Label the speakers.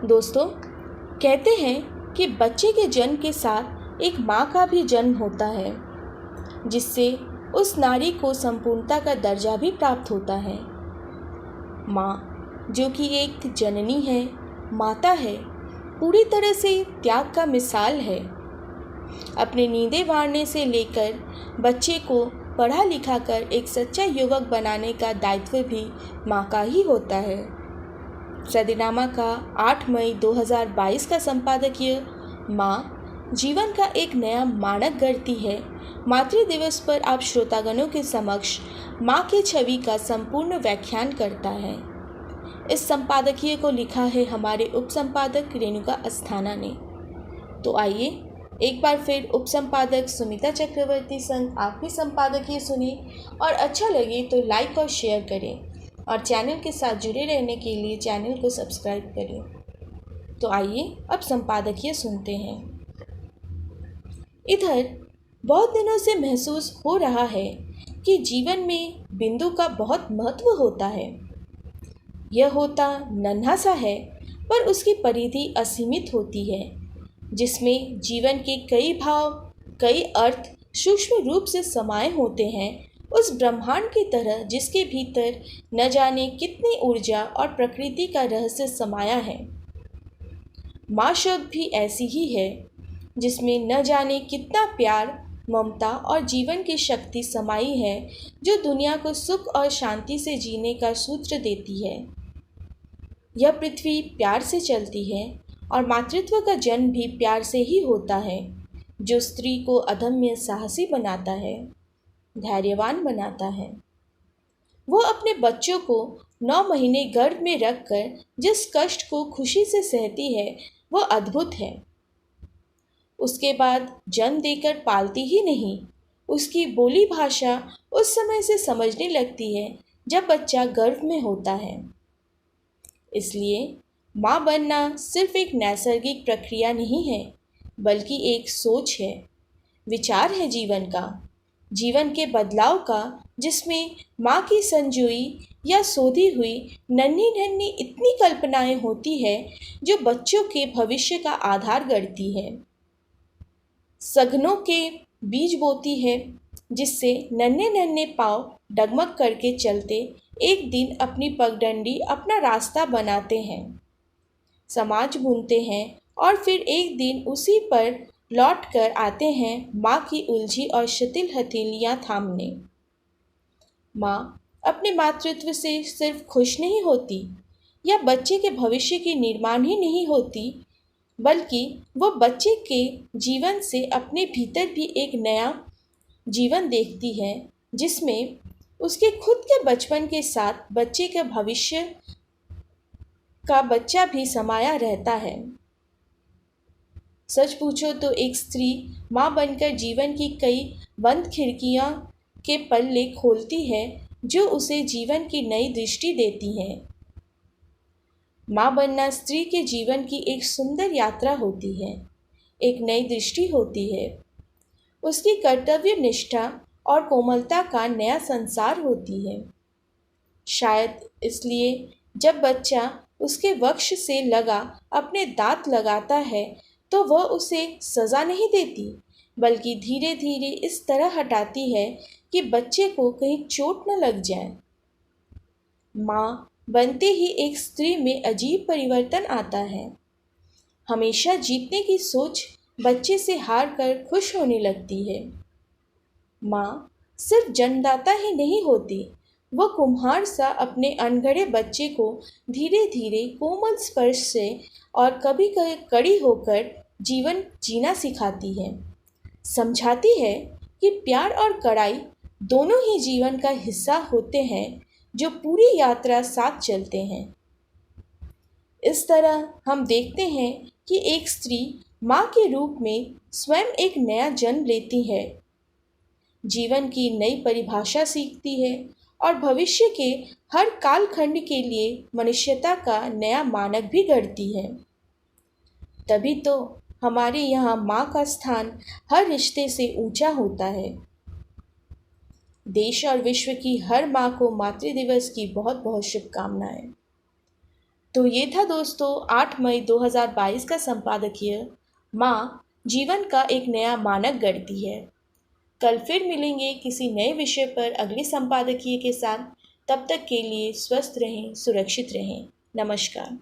Speaker 1: दोस्तों, कहते हैं कि बच्चे के जन्म के साथ एक माँ का भी जन्म होता है, जिससे उस नारी को संपूर्णता का दर्जा भी प्राप्त होता है। माँ, जो कि एक जननी है, माता है, पूरी तरह से त्याग का मिसाल है। अपने नींदें वारने से लेकर बच्चे को पढ़ा लिखा कर एक सच्चा युवक बनाने का दायित्व भी माँ का ही होता है। सदीनामा का 8 मई 2022 का संपादकीय माँ जीवन का एक नया मानक गढ़ती है मातृ दिवस पर आप श्रोतागणों के समक्ष माँ की छवि का संपूर्ण व्याख्यान करता है। इस संपादकीय को लिखा है हमारे उपसंपादक रेणुका अस्थाना ने। तो आइए एक बार फिर उपसंपादक सुमिता चक्रवर्ती संग आप भी संपादकीय सुने और अच्छा लगे तो लाइक और शेयर करें और चैनल के साथ जुड़े रहने के लिए चैनल को सब्सक्राइब करें। तो आइए अब संपादकीय सुनते हैं। इधर बहुत दिनों से महसूस हो रहा है कि जीवन में बिंदु का बहुत महत्व होता है। यह होता नन्हा सा है, पर उसकी परिधि असीमित होती है, जिसमें जीवन के कई भाव, कई अर्थ सूक्ष्म रूप से समाये होते हैं। उस ब्रह्मांड की तरह जिसके भीतर न जाने कितनी ऊर्जा और प्रकृति का रहस्य समाया है। माँ शब्द भी ऐसी ही है, जिसमें न जाने कितना प्यार, ममता और जीवन की शक्ति समाई है, जो दुनिया को सुख और शांति से जीने का सूत्र देती है। यह पृथ्वी प्यार से चलती है और मातृत्व का जन्म भी प्यार से ही होता है, जो स्त्री को अदम्य साहसी बनाता है, धैर्यवान बनाता है। वो अपने बच्चों को 9 महीने गर्भ में रखकर जिस कष्ट को खुशी से सहती है, वह अद्भुत है। उसके बाद जन्म देकर पालती ही नहीं, उसकी बोली भाषा उस समय से समझने लगती है जब बच्चा गर्भ में होता है। इसलिए माँ बनना सिर्फ एक नैसर्गिक प्रक्रिया नहीं है, बल्कि एक सोच है, विचार है जीवन के बदलाव का, जिसमें माँ की संजोई या सोधी हुई नन्ही नन्ही इतनी कल्पनाएं होती है, जो बच्चों के भविष्य का आधार गढ़ती है, सघनों के बीज बोती है, जिससे नन्हे नन्हे पाँव डगमग करके चलते एक दिन अपनी पगडंडी, अपना रास्ता बनाते हैं, समाज बुनते हैं और फिर एक दिन उसी पर लौट कर आते हैं माँ की उलझी और शिथिल हथेलियाँ थामने। माँ अपने मातृत्व से सिर्फ खुश नहीं होती या बच्चे के भविष्य की निर्माण ही नहीं होती, बल्कि वो बच्चे के जीवन से अपने भीतर भी एक नया जीवन देखती है, जिसमें उसके खुद के बचपन के साथ बच्चे के भविष्य का बच्चा भी समाया रहता है। सच पूछो तो एक स्त्री माँ बनकर जीवन की कई बंद खिड़कियाँ के पल्ले खोलती है, जो उसे जीवन की नई दृष्टि देती हैं। माँ बनना स्त्री के जीवन की एक सुंदर यात्रा होती है, एक नई दृष्टि होती है, उसकी कर्तव्य निष्ठा और कोमलता का नया संसार होती है। शायद इसलिए जब बच्चा उसके वक्ष से लगा अपने दांत लगाता है, तो वह उसे सज़ा नहीं देती, बल्कि धीरे धीरे इस तरह हटाती है कि बच्चे को कहीं चोट न लग जाए। माँ बनते ही एक स्त्री में अजीब परिवर्तन आता है। हमेशा जीतने की सोच बच्चे से हार कर खुश होने लगती है। माँ सिर्फ जन्मदाता ही नहीं होती, वह कुम्हार सा अपने अनगढ़े बच्चे को धीरे धीरे कोमल स्पर्श से और कभी कभी कड़ी होकर जीवन जीना सिखाती है, समझाती है कि प्यार और कड़ाई दोनों ही जीवन का हिस्सा होते हैं, जो पूरी यात्रा साथ चलते हैं। इस तरह हम देखते हैं कि एक स्त्री माँ के रूप में स्वयं एक नया जन्म लेती है, जीवन की नई परिभाषा सीखती है और भविष्य के हर कालखंड के लिए मनुष्यता का नया मानक भी गढ़ती है। तभी तो हमारे यहाँ माँ का स्थान हर रिश्ते से ऊंचा होता है। देश और विश्व की हर माँ को मातृ दिवस की बहुत बहुत शुभकामनाएं। तो ये था दोस्तों 8 मई 2022 का संपादकीय। माँ जीवन का एक नया मानक गढ़ती है। कल फिर मिलेंगे किसी नए विषय पर अगले संपादकीय के साथ। तब तक के लिए स्वस्थ रहें, सुरक्षित रहें। नमस्कार।